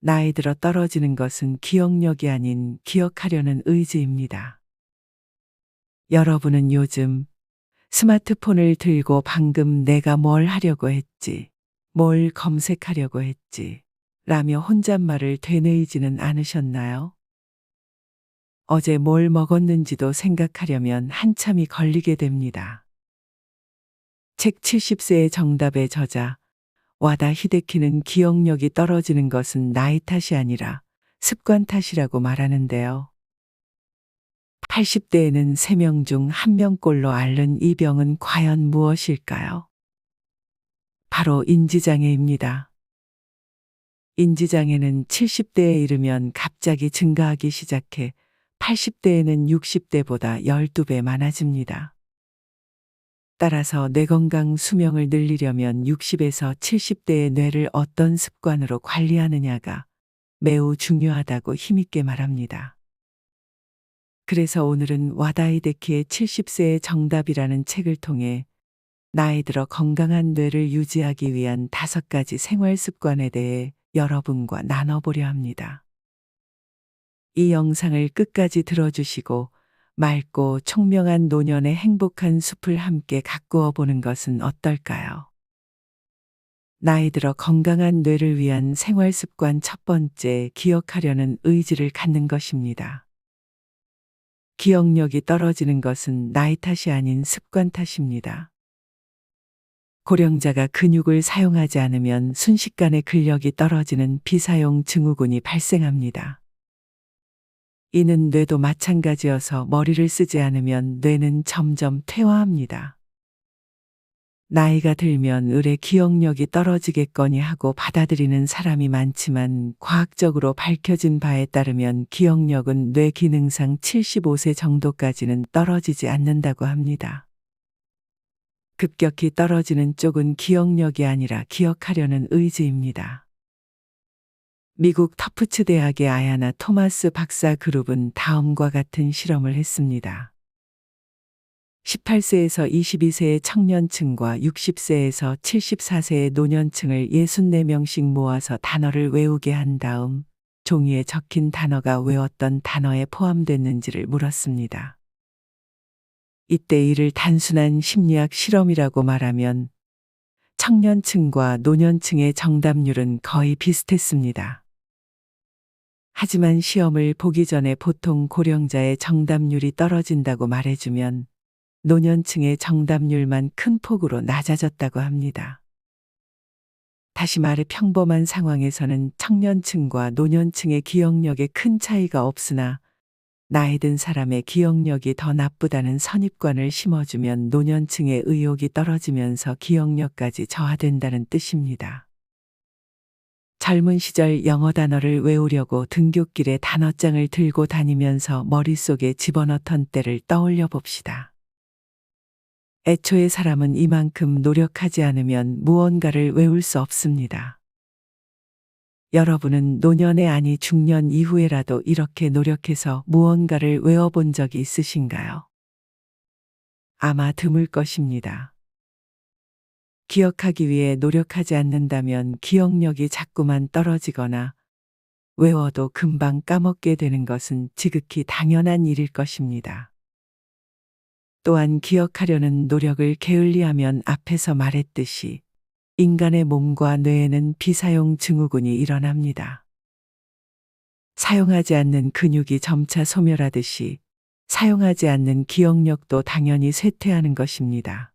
나이 들어 떨어지는 것은 기억력이 아닌 기억하려는 의지입니다. 여러분은 요즘 스마트폰을 들고 방금 내가 뭘 하려고 했지, 뭘 검색하려고 했지, 라며 혼잣말을 되뇌이지는 않으셨나요? 어제 뭘 먹었는지도 생각하려면 한참이 걸리게 됩니다. 책 70세의 정답의 저자 와다 히데키는 기억력이 떨어지는 것은 나이 탓이 아니라 습관 탓이라고 말하는데요. 80대에는 3명 중 1명꼴로 앓는 이 병은 과연 무엇일까요? 바로 인지장애입니다. 인지장애는 70대에 이르면 갑자기 증가하기 시작해 80대에는 60대보다 12배 많아집니다. 따라서 뇌건강 수명을 늘리려면 60에서 70대의 뇌를 어떤 습관으로 관리하느냐가 매우 중요하다고 힘있게 말합니다. 그래서 오늘은 와다 히데키의 70세의 정답이라는 책을 통해 나이 들어 건강한 뇌를 유지하기 위한 5가지 생활 습관에 대해 여러분과 나눠보려 합니다. 이 영상을 끝까지 들어주시고 맑고 총명한 노년의 행복한 숲을 함께 가꾸어 보는 것은 어떨까요? 나이 들어 건강한 뇌를 위한 생활 습관 첫 번째, 기억하려는 의지를 갖는 것입니다. 기억력이 떨어지는 것은 나이 탓이 아닌 습관 탓입니다. 고령자가 근육을 사용하지 않으면 순식간에 근력이 떨어지는 비사용 증후군이 발생합니다. 이는 뇌도 마찬가지여서 머리를 쓰지 않으면 뇌는 점점 퇴화합니다. 나이가 들면 의례 기억력이 떨어지겠거니 하고 받아들이는 사람이 많지만 과학적으로 밝혀진 바에 따르면 기억력은 뇌 기능상 75세 정도까지는 떨어지지 않는다고 합니다. 급격히 떨어지는 쪽은 기억력이 아니라 기억하려는 의지입니다. 미국 터프츠 대학의 아야나 토마스 박사 그룹은 다음과 같은 실험을 했습니다. 18세에서 22세의 청년층과 60세에서 74세의 노년층을 64명씩 모아서 단어를 외우게 한 다음 종이에 적힌 단어가 외웠던 단어에 포함됐는지를 물었습니다. 이때 이를 단순한 심리학 실험이라고 말하면 청년층과 노년층의 정답률은 거의 비슷했습니다. 하지만 시험을 보기 전에 보통 고령자의 정답률이 떨어진다고 말해주면 노년층의 정답률만 큰 폭으로 낮아졌다고 합니다. 다시 말해 평범한 상황에서는 청년층과 노년층의 기억력에 큰 차이가 없으나 나이 든 사람의 기억력이 더 나쁘다는 선입관을 심어주면 노년층의 의욕이 떨어지면서 기억력까지 저하된다는 뜻입니다. 젊은 시절 영어 단어를 외우려고 등굣길에 단어장을 들고 다니면서 머릿속에 집어넣던 때를 떠올려 봅시다. 애초에 사람은 이만큼 노력하지 않으면 무언가를 외울 수 없습니다. 여러분은 노년에 아니 중년 이후에라도 이렇게 노력해서 무언가를 외워본 적이 있으신가요? 아마 드물 것입니다. 기억하기 위해 노력하지 않는다면 기억력이 자꾸만 떨어지거나 외워도 금방 까먹게 되는 것은 지극히 당연한 일일 것입니다. 또한 기억하려는 노력을 게을리하면 앞에서 말했듯이 인간의 몸과 뇌에는 비사용 증후군이 일어납니다. 사용하지 않는 근육이 점차 소멸하듯이 사용하지 않는 기억력도 당연히 쇠퇴하는 것입니다.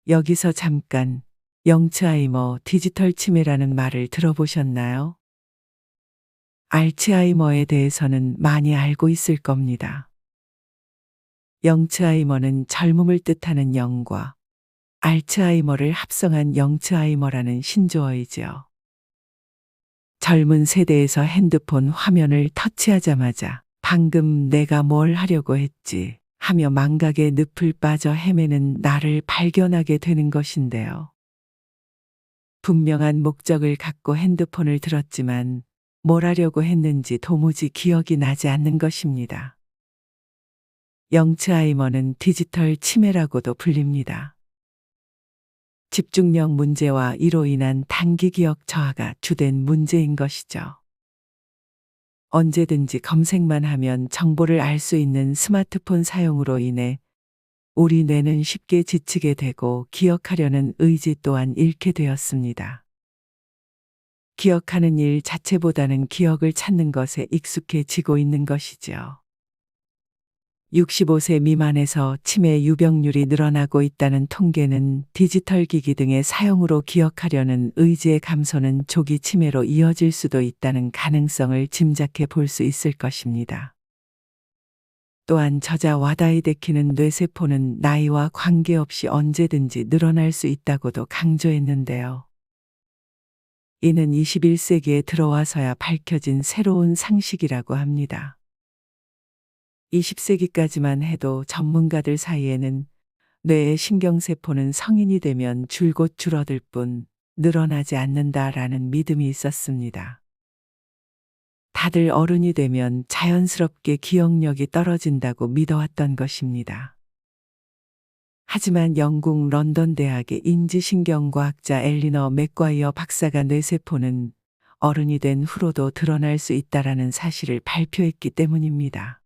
여기서 잠깐 영츠하이머 디지털 치매라는 말을 들어보셨나요? 알츠하이머에 대해서는 많이 알고 있을 겁니다. 영츠하이머는 젊음을 뜻하는 영과 알츠하이머를 합성한 영츠하이머라는 신조어이지요. 젊은 세대에서 핸드폰 화면을 터치하자마자 방금 내가 뭘 하려고 했지 하며 망각의 늪을 빠져 헤매는 나를 발견하게 되는 것인데요. 분명한 목적을 갖고 핸드폰을 들었지만 뭘 하려고 했는지 도무지 기억이 나지 않는 것입니다. 영츠하이머는 디지털 치매라고도 불립니다. 집중력 문제와 이로 인한 단기 기억 저하가 주된 문제인 것이죠. 언제든지 검색만 하면 정보를 알 수 있는 스마트폰 사용으로 인해 우리 뇌는 쉽게 지치게 되고 기억하려는 의지 또한 잃게 되었습니다. 기억하는 일 자체보다는 기억을 찾는 것에 익숙해지고 있는 것이죠. 65세 미만에서 치매 유병률이 늘어나고 있다는 통계는 디지털 기기 등의 사용으로 기억하려는 의지의 감소는 조기 치매로 이어질 수도 있다는 가능성을 짐작해 볼 수 있을 것입니다. 또한 저자 와다이데키는 뇌세포는 나이와 관계없이 언제든지 늘어날 수 있다고도 강조했는데요. 이는 21세기에 들어와서야 밝혀진 새로운 상식이라고 합니다. 20세기까지만 해도 전문가들 사이에는 뇌의 신경세포는 성인이 되면 줄곧 줄어들 뿐 늘어나지 않는다라는 믿음이 있었습니다. 다들 어른이 되면 자연스럽게 기억력이 떨어진다고 믿어왔던 것입니다. 하지만 영국 런던 대학의 인지신경과학자 엘리너 맥과이어 박사가 뇌세포는 어른이 된 후로도 드러날 수 있다라는 사실을 발표했기 때문입니다.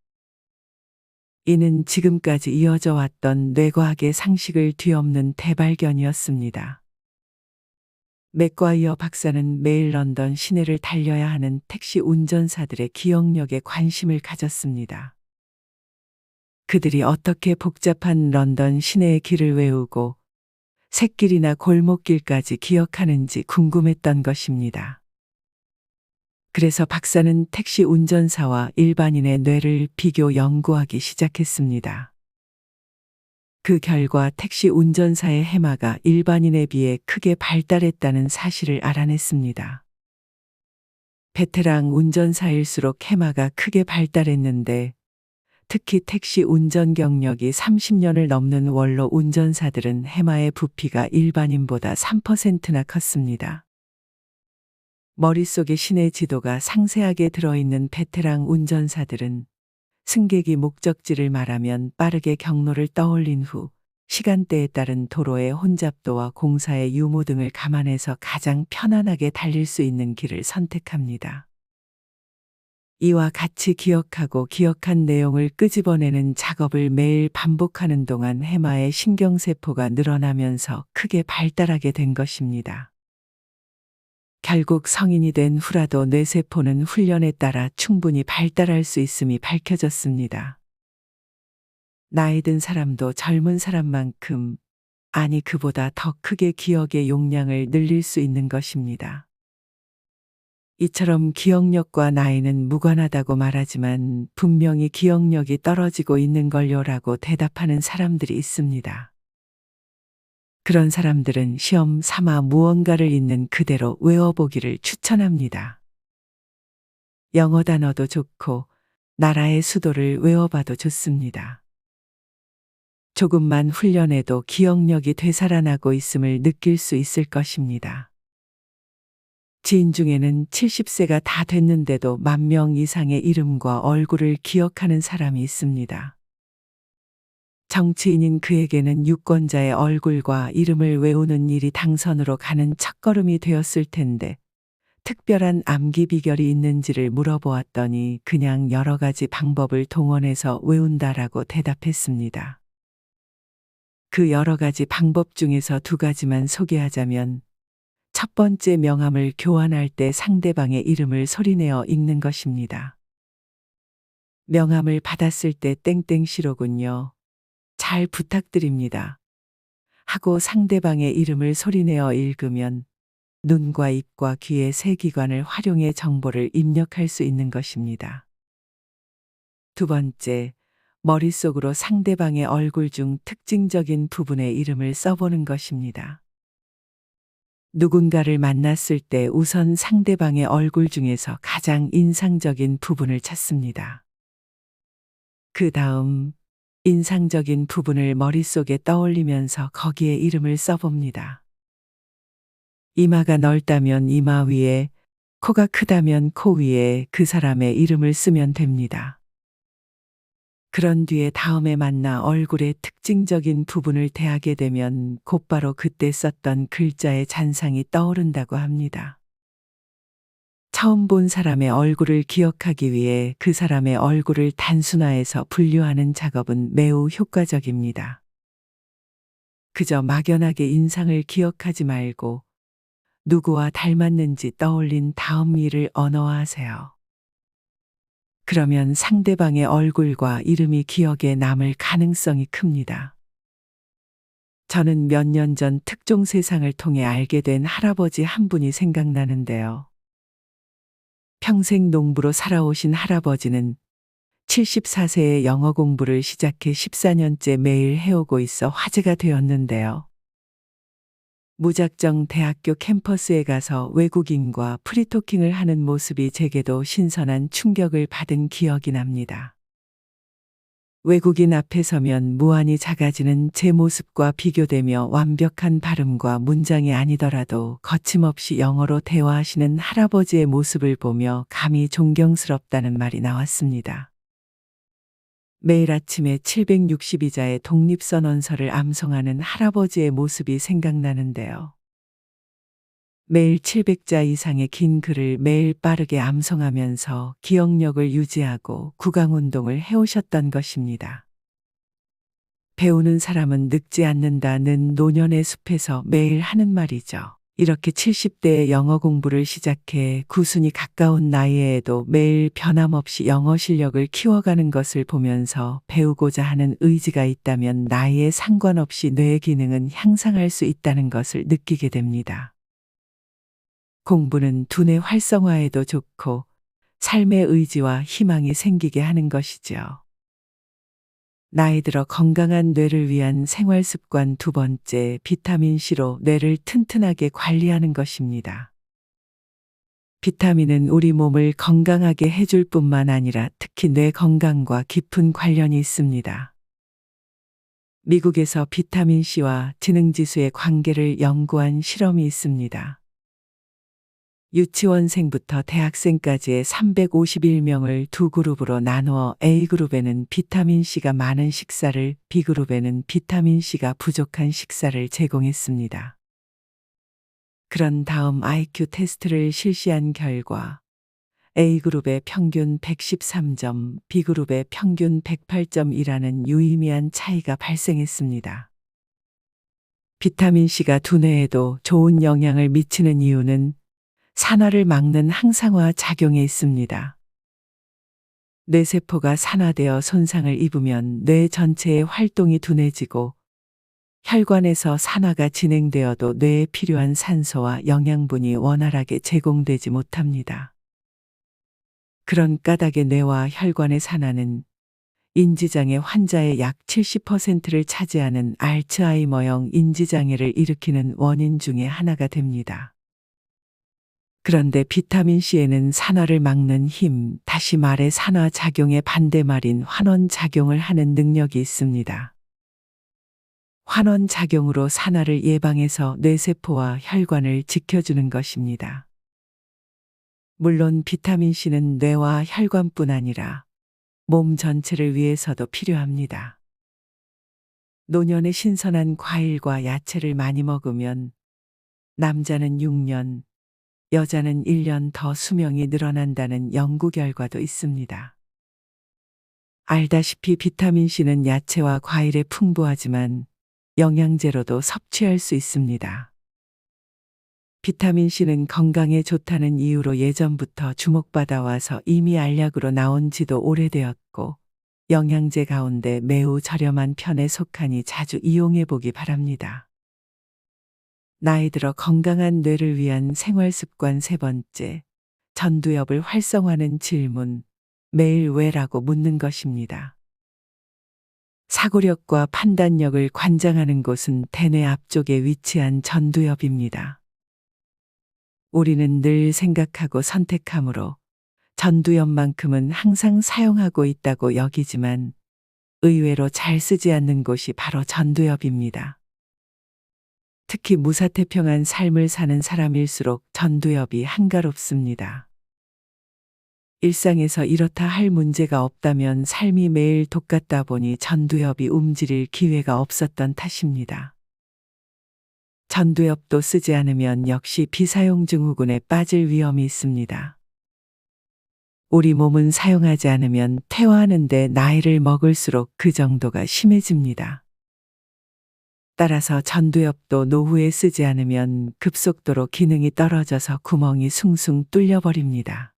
이는 지금까지 이어져 왔던 뇌과학의 상식을 뒤엎는 대발견이었습니다. 맥과이어 박사는 매일 런던 시내를 달려야 하는 택시 운전사들의 기억력에 관심을 가졌습니다. 그들이 어떻게 복잡한 런던 시내의 길을 외우고 샛길이나 골목길까지 기억하는지 궁금했던 것입니다. 그래서 박사는 택시 운전사와 일반인의 뇌를 비교 연구하기 시작했습니다. 그 결과 택시 운전사의 해마가 일반인에 비해 크게 발달했다는 사실을 알아냈습니다. 베테랑 운전사일수록 해마가 크게 발달했는데 특히 택시 운전 경력이 30년을 넘는 원로 운전사들은 해마의 부피가 일반인보다 3%나 컸습니다. 머릿속에 시내 지도가 상세하게 들어있는 베테랑 운전사들은 승객이 목적지를 말하면 빠르게 경로를 떠올린 후 시간대에 따른 도로의 혼잡도와 공사의 유무 등을 감안해서 가장 편안하게 달릴 수 있는 길을 선택합니다. 이와 같이 기억하고 기억한 내용을 끄집어내는 작업을 매일 반복하는 동안 해마의 신경세포가 늘어나면서 크게 발달하게 된 것입니다. 결국 성인이 된 후라도 뇌세포는 훈련에 따라 충분히 발달할 수 있음이 밝혀졌습니다. 나이 든 사람도 젊은 사람만큼, 아니 그보다 더 크게 기억의 용량을 늘릴 수 있는 것입니다. 이처럼 기억력과 나이는 무관하다고 말하지만 분명히 기억력이 떨어지고 있는 걸요라고 대답하는 사람들이 있습니다. 그런 사람들은 시험 삼아 무언가를 있는 그대로 외워보기를 추천합니다. 영어 단어도 좋고 나라의 수도를 외워봐도 좋습니다. 조금만 훈련해도 기억력이 되살아나고 있음을 느낄 수 있을 것입니다. 지인 중에는 70세가 다 됐는데도 10,000명 이상의 이름과 얼굴을 기억하는 사람이 있습니다. 정치인인 그에게는 유권자의 얼굴과 이름을 외우는 일이 당선으로 가는 첫걸음이 되었을 텐데 특별한 암기 비결이 있는지를 물어보았더니 그냥 여러 가지 방법을 동원해서 외운다라고 대답했습니다. 그 여러 가지 방법 중에서 2가지만 소개하자면 첫 번째 명함을 교환할 때 상대방의 이름을 소리내어 읽는 것입니다. 명함을 받았을 때 땡땡시로군요. 잘 부탁드립니다. 하고 상대방의 이름을 소리내어 읽으면 눈과 입과 귀의 세 기관을 활용해 정보를 입력할 수 있는 것입니다. 2번째, 머릿속으로 상대방의 얼굴 중 특징적인 부분의 이름을 써보는 것입니다. 누군가를 만났을 때 우선 상대방의 얼굴 중에서 가장 인상적인 부분을 찾습니다. 그 다음 인상적인 부분을 머릿속에 떠올리면서 거기에 이름을 써봅니다. 이마가 넓다면 이마 위에, 코가 크다면 코 위에 그 사람의 이름을 쓰면 됩니다. 그런 뒤에 다음에 만나 얼굴의 특징적인 부분을 대하게 되면 곧바로 그때 썼던 글자의 잔상이 떠오른다고 합니다. 처음 본 사람의 얼굴을 기억하기 위해 그 사람의 얼굴을 단순화해서 분류하는 작업은 매우 효과적입니다. 그저 막연하게 인상을 기억하지 말고 누구와 닮았는지 떠올린 다음 일을 언어화하세요. 그러면 상대방의 얼굴과 이름이 기억에 남을 가능성이 큽니다. 저는 몇 년 전 특종 세상을 통해 알게 된 할아버지 한 분이 생각나는데요. 평생 농부로 살아오신 할아버지는 74세에 영어 공부를 시작해 14년째 매일 해오고 있어 화제가 되었는데요. 무작정 대학교 캠퍼스에 가서 외국인과 프리토킹을 하는 모습이 제게도 신선한 충격을 받은 기억이 납니다. 외국인 앞에 서면 무한히 작아지는 제 모습과 비교되며 완벽한 발음과 문장이 아니더라도 거침없이 영어로 대화하시는 할아버지의 모습을 보며 감히 존경스럽다는 말이 나왔습니다. 매일 아침에 762자의 독립선언서를 암송하는 할아버지의 모습이 생각나는데요. 매일 700자 이상의 긴 글을 매일 빠르게 암송하면서 기억력을 유지하고 구강운동을 해오셨던 것입니다. 배우는 사람은 늙지 않는다는 노년의 숲에서 매일 하는 말이죠. 이렇게 70대에 영어 공부를 시작해 구순이 가까운 나이에도 매일 변함없이 영어 실력을 키워가는 것을 보면서 배우고자 하는 의지가 있다면 나이에 상관없이 뇌의 기능은 향상할 수 있다는 것을 느끼게 됩니다. 공부는 두뇌 활성화에도 좋고 삶의 의지와 희망이 생기게 하는 것이죠. 나이 들어 건강한 뇌를 위한 생활 습관 두 번째, 비타민C로 뇌를 튼튼하게 관리하는 것입니다. 비타민은 우리 몸을 건강하게 해줄 뿐만 아니라 특히 뇌 건강과 깊은 관련이 있습니다. 미국에서 비타민C와 지능지수의 관계를 연구한 실험이 있습니다. 유치원생부터 대학생까지의 351명을 두 그룹으로 나누어 A그룹에는 비타민C가 많은 식사를, B그룹에는 비타민C가 부족한 식사를 제공했습니다. 그런 다음 IQ 테스트를 실시한 결과 A그룹의 평균 113점, B그룹의 평균 108점이라는 유의미한 차이가 발생했습니다. 비타민C가 두뇌에도 좋은 영향을 미치는 이유는 산화를 막는 항산화 작용에 있습니다. 뇌세포가 산화되어 손상을 입으면 뇌 전체의 활동이 둔해지고 혈관에서 산화가 진행되어도 뇌에 필요한 산소와 영양분이 원활하게 제공되지 못합니다. 그런 까닭에 뇌와 혈관의 산화는 인지장애 환자의 약 70%를 차지하는 알츠하이머형 인지장애를 일으키는 원인 중에 하나가 됩니다. 그런데 비타민C에는 산화를 막는 힘, 다시 말해 산화 작용의 반대말인 환원 작용을 하는 능력이 있습니다. 환원 작용으로 산화를 예방해서 뇌세포와 혈관을 지켜주는 것입니다. 물론 비타민C는 뇌와 혈관뿐 아니라 몸 전체를 위해서도 필요합니다. 노년에 신선한 과일과 야채를 많이 먹으면 남자는 6년, 여자는 1년 더 수명이 늘어난다는 연구 결과도 있습니다. 알다시피 비타민C는 야채와 과일에 풍부하지만 영양제로도 섭취할 수 있습니다. 비타민C는 건강에 좋다는 이유로 예전부터 주목받아 와서 이미 알약으로 나온 지도 오래되었고 영양제 가운데 매우 저렴한 편에 속하니 자주 이용해 보기 바랍니다. 나이 들어 건강한 뇌를 위한 생활 습관 세 번째, 전두엽을 활성화하는 질문, 매일 왜라고 묻는 것입니다. 사고력과 판단력을 관장하는 곳은 대뇌 앞쪽에 위치한 전두엽입니다. 우리는 늘 생각하고 선택하므로 전두엽만큼은 항상 사용하고 있다고 여기지만 의외로 잘 쓰지 않는 곳이 바로 전두엽입니다. 특히 무사태평한 삶을 사는 사람일수록 전두엽이 한가롭습니다. 일상에서 이렇다 할 문제가 없다면 삶이 매일 똑같다 보니 전두엽이 움직일 기회가 없었던 탓입니다. 전두엽도 쓰지 않으면 역시 비사용 증후군에 빠질 위험이 있습니다. 우리 몸은 사용하지 않으면 퇴화하는데 나이를 먹을수록 그 정도가 심해집니다. 따라서 전두엽도 노후에 쓰지 않으면 급속도로 기능이 떨어져서 구멍이 숭숭 뚫려버립니다.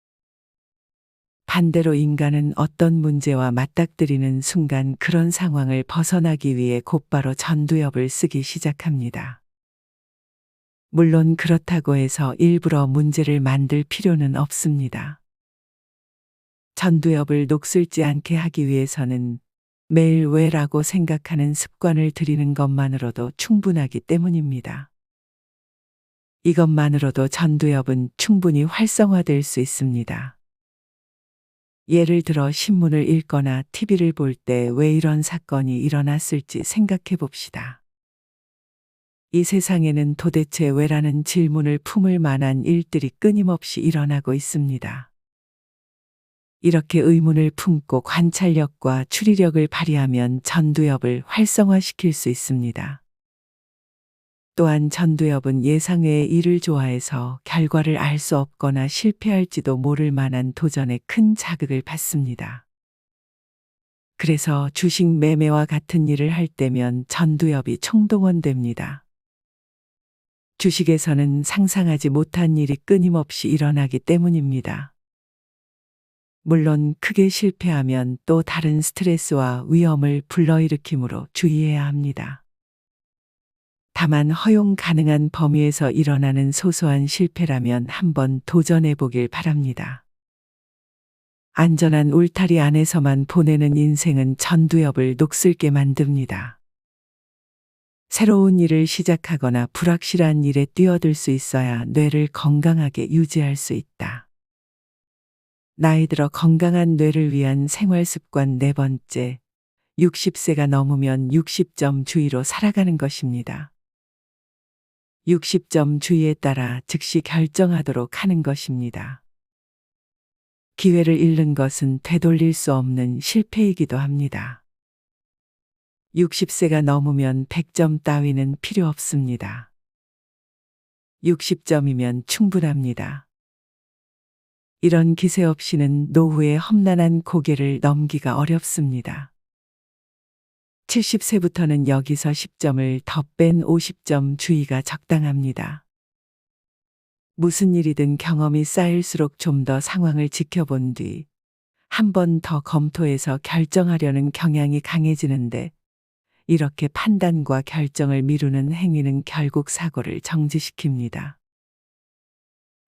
반대로 인간은 어떤 문제와 맞닥뜨리는 순간 그런 상황을 벗어나기 위해 곧바로 전두엽을 쓰기 시작합니다. 물론 그렇다고 해서 일부러 문제를 만들 필요는 없습니다. 전두엽을 녹슬지 않게 하기 위해서는 매일 왜라고 생각하는 습관을 들이는 것만으로도 충분하기 때문입니다. 이것만으로도 전두엽은 충분히 활성화될 수 있습니다. 예를 들어 신문을 읽거나 TV를 볼 때 왜 이런 사건이 일어났을지 생각해 봅시다. 이 세상에는 도대체 왜라는 질문을 품을 만한 일들이 끊임없이 일어나고 있습니다. 이렇게 의문을 품고 관찰력과 추리력을 발휘하면 전두엽을 활성화시킬 수 있습니다. 또한 전두엽은 예상외의 일을 좋아해서 결과를 알 수 없거나 실패할지도 모를 만한 도전에 큰 자극을 받습니다. 그래서 주식 매매와 같은 일을 할 때면 전두엽이 총동원됩니다. 주식에서는 상상하지 못한 일이 끊임없이 일어나기 때문입니다. 물론 크게 실패하면 또 다른 스트레스와 위험을 불러일으키므로 주의해야 합니다. 다만 허용 가능한 범위에서 일어나는 소소한 실패라면 한번 도전해 보길 바랍니다. 안전한 울타리 안에서만 보내는 인생은 전두엽을 녹슬게 만듭니다. 새로운 일을 시작하거나 불확실한 일에 뛰어들 수 있어야 뇌를 건강하게 유지할 수 있다. 나이 들어 건강한 뇌를 위한 생활습관 4번째, 60세가 넘으면 60점 주의로 살아가는 것입니다. 60점 주의에 따라 즉시 결정하도록 하는 것입니다. 기회를 잃는 것은 되돌릴 수 없는 실패이기도 합니다. 60세가 넘으면 100점 따위는 필요 없습니다. 60점이면 충분합니다. 이런 기세 없이는 노후의 험난한 고개를 넘기가 어렵습니다. 70세부터는 여기서 10점을 더 뺀 50점 주의가 적당합니다. 무슨 일이든 경험이 쌓일수록 좀 더 상황을 지켜본 뒤 한 번 더 검토해서 결정하려는 경향이 강해지는데 이렇게 판단과 결정을 미루는 행위는 결국 사고를 정지시킵니다.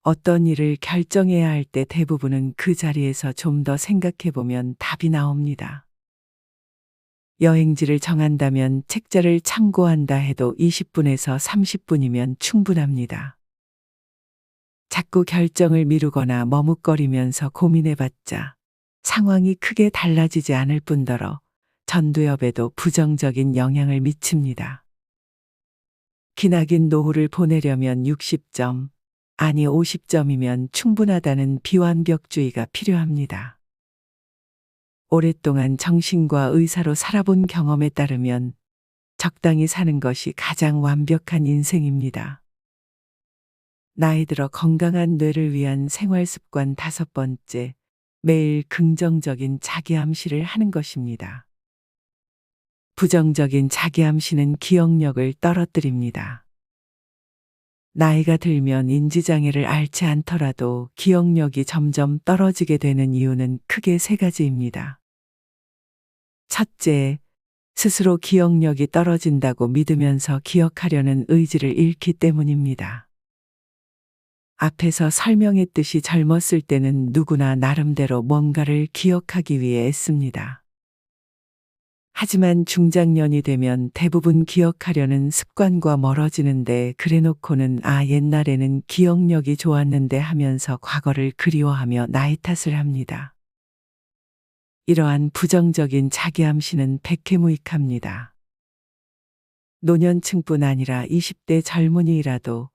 어떤 일을 결정해야 할 때 대부분은 그 자리에서 좀 더 생각해 보면 답이 나옵니다. 여행지를 정한다면 책자를 참고한다 해도 20분에서 30분이면 충분합니다. 자꾸 결정을 미루거나 머뭇거리면서 고민해봤자 상황이 크게 달라지지 않을 뿐더러 전두엽에도 부정적인 영향을 미칩니다. 기나긴 노후를 보내려면 60점, 아니 50점이면 충분하다는 비완벽주의가 필요합니다. 오랫동안 정신과 의사로 살아본 경험에 따르면 적당히 사는 것이 가장 완벽한 인생입니다. 나이 들어 건강한 뇌를 위한 생활습관 5번째, 매일 긍정적인 자기암시를 하는 것입니다. 부정적인 자기암시는 기억력을 떨어뜨립니다. 나이가 들면 인지장애를 앓지 않더라도 기억력이 점점 떨어지게 되는 이유는 크게 3가지입니다. 첫째, 스스로 기억력이 떨어진다고 믿으면서 기억하려는 의지를 잃기 때문입니다. 앞에서 설명했듯이 젊었을 때는 누구나 나름대로 뭔가를 기억하기 위해 애씁니다. 하지만 중장년이 되면 대부분 기억하려는 습관과 멀어지는데 그래놓고는 옛날에는 기억력이 좋았는데 하면서 과거를 그리워하며 나이 탓을 합니다. 이러한 부정적인 자기암시는 백해무익합니다. 노년층뿐 아니라 20대 젊은이라도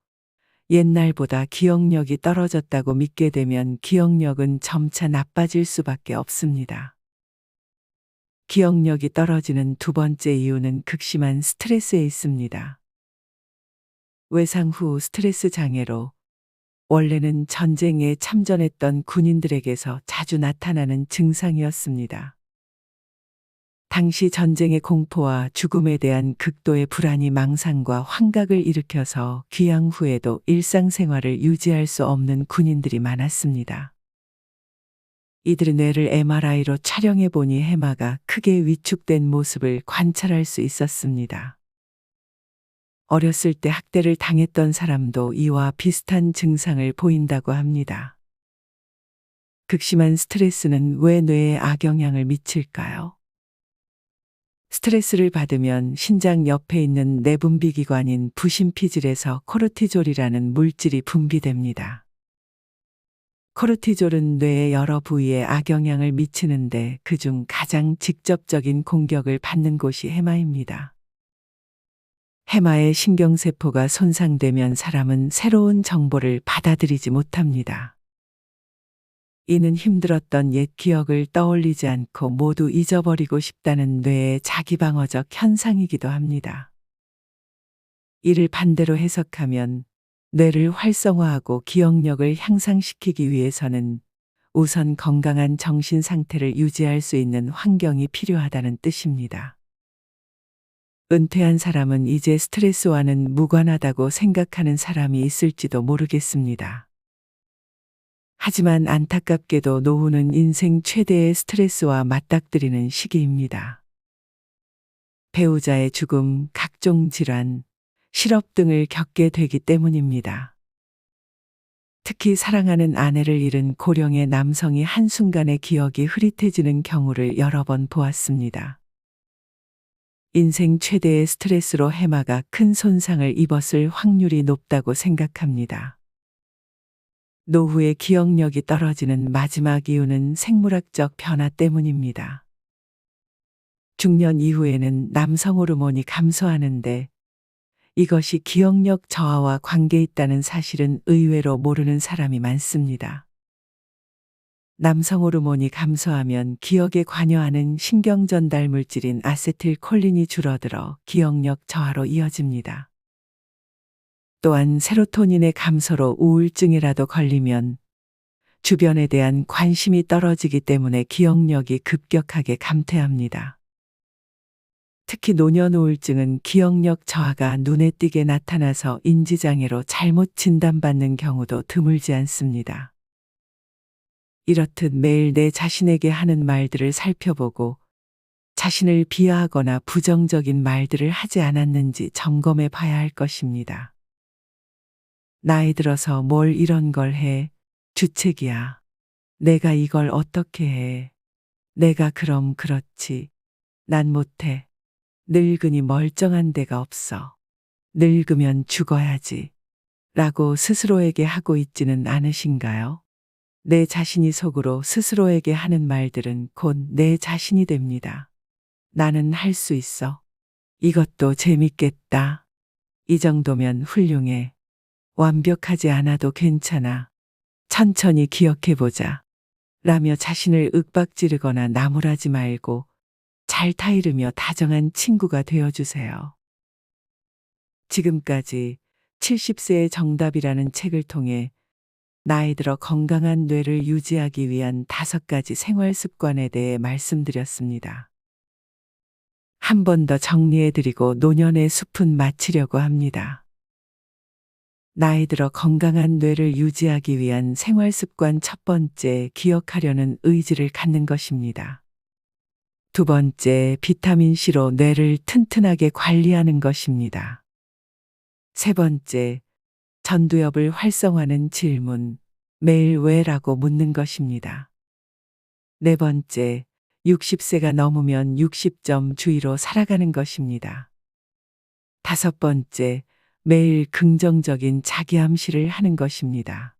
옛날보다 기억력이 떨어졌다고 믿게 되면 기억력은 점차 나빠질 수밖에 없습니다. 기억력이 떨어지는 두 번째 이유는 극심한 스트레스에 있습니다. 외상 후 스트레스 장애로 원래는 전쟁에 참전했던 군인들에게서 자주 나타나는 증상이었습니다. 당시 전쟁의 공포와 죽음에 대한 극도의 불안이 망상과 환각을 일으켜서 귀향 후에도 일상생활을 유지할 수 없는 군인들이 많았습니다. 이들의 뇌를 MRI로 촬영해 보니 해마가 크게 위축된 모습을 관찰할 수 있었습니다. 어렸을 때 학대를 당했던 사람도 이와 비슷한 증상을 보인다고 합니다. 극심한 스트레스는 왜 뇌에 악영향을 미칠까요? 스트레스를 받으면 신장 옆에 있는 내분비 기관인 부심피질에서 코르티졸이라는 물질이 분비됩니다. 코르티졸은 뇌의 여러 부위에 악영향을 미치는데 그중 가장 직접적인 공격을 받는 곳이 해마입니다. 해마의 신경세포가 손상되면 사람은 새로운 정보를 받아들이지 못합니다. 이는 힘들었던 옛 기억을 떠올리지 않고 모두 잊어버리고 싶다는 뇌의 자기방어적 현상이기도 합니다. 이를 반대로 해석하면 뇌를 활성화하고 기억력을 향상시키기 위해서는 우선 건강한 정신 상태를 유지할 수 있는 환경이 필요하다는 뜻입니다. 은퇴한 사람은 이제 스트레스와는 무관하다고 생각하는 사람이 있을지도 모르겠습니다. 하지만 안타깝게도 노후는 인생 최대의 스트레스와 맞닥뜨리는 시기입니다. 배우자의 죽음, 각종 질환, 실업 등을 겪게 되기 때문입니다. 특히 사랑하는 아내를 잃은 고령의 남성이 한순간에 기억이 흐릿해지는 경우를 여러 번 보았습니다. 인생 최대의 스트레스로 해마가 큰 손상을 입었을 확률이 높다고 생각합니다. 노후의 기억력이 떨어지는 마지막 이유는 생물학적 변화 때문입니다. 중년 이후에는 남성 호르몬이 감소하는데 이것이 기억력 저하와 관계 있다는 사실은 의외로 모르는 사람이 많습니다. 남성 호르몬이 감소하면 기억에 관여하는 신경전달 물질인 아세틸콜린이 줄어들어 기억력 저하로 이어집니다. 또한 세로토닌의 감소로 우울증이라도 걸리면 주변에 대한 관심이 떨어지기 때문에 기억력이 급격하게 감퇴합니다. 특히 노년 우울증은 기억력 저하가 눈에 띄게 나타나서 인지장애로 잘못 진단받는 경우도 드물지 않습니다. 이렇듯 매일 내 자신에게 하는 말들을 살펴보고 자신을 비하하거나 부정적인 말들을 하지 않았는지 점검해 봐야 할 것입니다. 나이 들어서 뭘 이런 걸 해? 주책이야. 내가 이걸 어떻게 해? 내가 그럼 그렇지. 난 못해. 늙으니 멀쩡한 데가 없어. 늙으면 죽어야지. 라고 스스로에게 하고 있지는 않으신가요? 내 자신이 속으로 스스로에게 하는 말들은 곧 내 자신이 됩니다. 나는 할 수 있어. 이것도 재밌겠다. 이 정도면 훌륭해. 완벽하지 않아도 괜찮아. 천천히 기억해보자. 라며 자신을 윽박지르거나 나무라지 말고 잘 타이르며 다정한 친구가 되어주세요. 지금까지 70세의 정답이라는 책을 통해 나이 들어 건강한 뇌를 유지하기 위한 5가지 생활 습관에 대해 말씀드렸습니다. 한 번 더 정리해드리고 노년의 숲은 마치려고 합니다. 나이 들어 건강한 뇌를 유지하기 위한 생활 습관 첫 번째, 기억하려는 의지를 갖는 것입니다. 두 번째, 비타민C로 뇌를 튼튼하게 관리하는 것입니다. 세 번째, 전두엽을 활성화하는 질문, 매일 왜라고 묻는 것입니다. 네 번째, 60세가 넘으면 60점 주의로 살아가는 것입니다. 다섯 번째, 매일 긍정적인 자기암시를 하는 것입니다.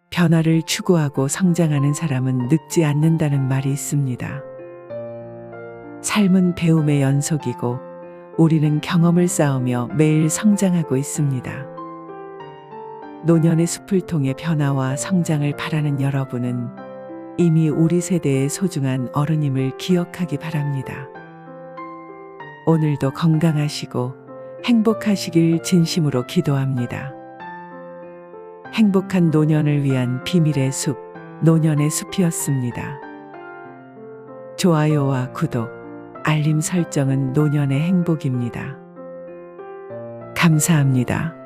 변화를 추구하고 성장하는 사람은 늙지 않는다는 말이 있습니다. 삶은 배움의 연속이고 우리는 경험을 쌓으며 매일 성장하고 있습니다. 노년의 숲을 통해 변화와 성장을 바라는 여러분은 이미 우리 세대의 소중한 어른임을 기억하기 바랍니다. 오늘도 건강하시고 행복하시길 진심으로 기도합니다. 행복한 노년을 위한 비밀의 숲, 노년의 숲이었습니다. 좋아요와 구독, 알림 설정은 노년의 행복입니다. 감사합니다.